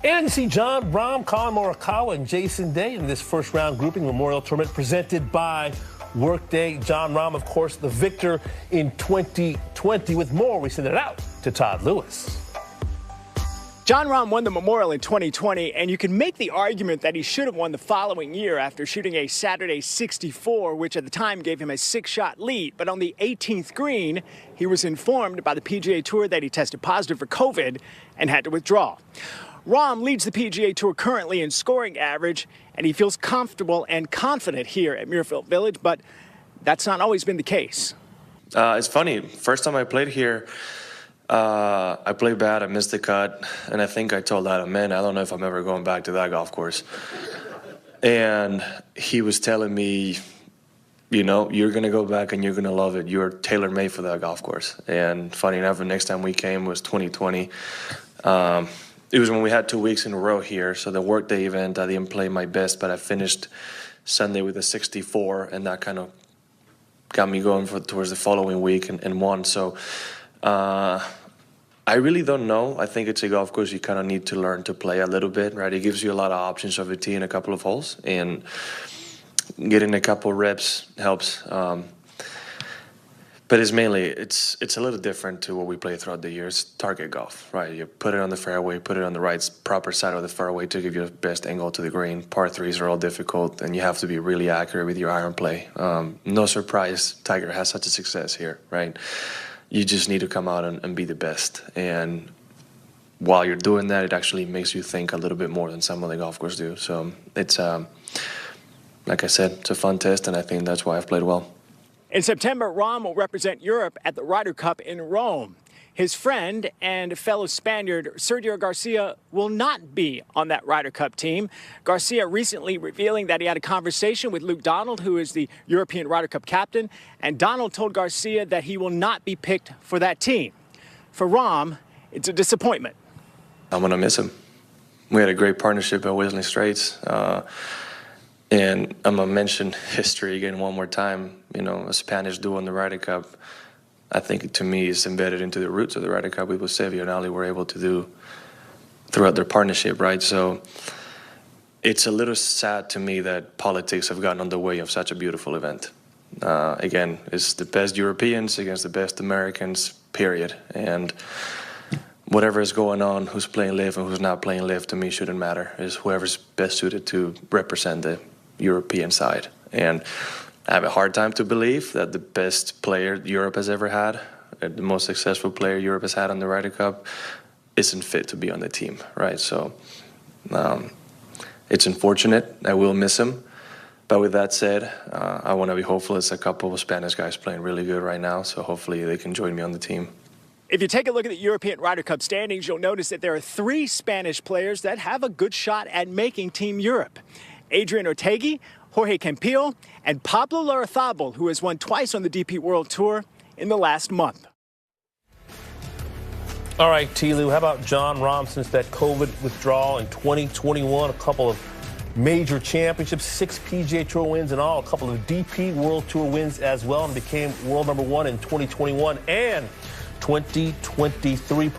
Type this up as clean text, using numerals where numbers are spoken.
And you see Jon Rahm, Colin Morikawa, and Jason Day in this first-round grouping Memorial Tournament presented by Workday. Jon Rahm, of course, the victor in 2020. With more, we send it out to Todd Lewis. Jon Rahm won the Memorial in 2020, and you can make the argument that he should have won the following year after shooting a Saturday 64, which at the time gave him a 6-shot lead. But on the 18th green, he was informed by the PGA Tour that he tested positive for COVID and had to withdraw. Rahm leads the PGA Tour currently in scoring average, and he feels comfortable and confident here at Muirfield Village, but that's not always been the case. It's funny. First time I played here, I played bad, I missed the cut, and I think I told Adam, man, I don't know if I'm ever going back to that golf course. And he was telling me, you know, you're going to go back and you're going to love it. You're tailor-made for that golf course. And funny enough, the next time we came was 2020. It was when we had 2 weeks in a row here, so the Workday event, I didn't play my best, but I finished Sunday with a 64, and that kind of got me going towards the following week and won. So I really don't know. I think it's a golf course you kind of need to learn to play a little bit, right? It gives you a lot of options of a tee in a couple of holes, and getting a couple reps helps. But it's mainly, it's a little different to what we play throughout the years. Target golf, right? You put it on the fairway, put it on the right proper side of the fairway to give you the best angle to the green. Par threes are all difficult, and you have to be really accurate with your iron play. No surprise, Tiger has such a success here, right? You just need to come out and be the best. And while you're doing that, it actually makes you think a little bit more than some of the golf courses do. So it's, like I said, it's a fun test, and I think that's why I've played well. In September, Rahm will represent Europe at the Ryder Cup in Rome. His friend and fellow Spaniard Sergio Garcia will not be on that Ryder Cup team. Garcia recently revealing that he had a conversation with Luke Donald, who is the European Ryder Cup captain, and Donald told Garcia that he will not be picked for that team. For Rahm, it's a disappointment. I'm going to miss him. We had a great partnership at Whistling Straits. And I'm going to mention history again one more time. You know, a Spanish duo in the Ryder Cup, I think to me is embedded into the roots of the Ryder Cup with what Seve and Ali were able to do throughout their partnership, right? So it's a little sad to me that politics have gotten in the way of such a beautiful event. Again, it's the best Europeans against the best Americans, period. And whatever is going on, who's playing live and who's not playing live, to me shouldn't matter. It's whoever's best suited to represent the European side. And I have a hard time to believe that the best player Europe has ever had, the most successful player Europe has had on the Ryder Cup, isn't fit to be on the team, right? So it's unfortunate. I will miss him. But with that said, I want to be hopeful. It's a couple of Spanish guys playing really good right now, so hopefully they can join me on the team. If you take a look at the European Ryder Cup standings, you'll notice that there are 3 Spanish players that have a good shot at making Team Europe. Adrian Ortegui, Jorge Campillo, and Pablo Larrazabal, who has won twice on the DP World Tour in the last month. All right, T-Lou, how about Jon Rahm since that COVID withdrawal in 2021? A couple of major championships, 6 PGA Tour wins in all, a couple of DP World Tour wins as well, and became world #1 in 2021 and 2023.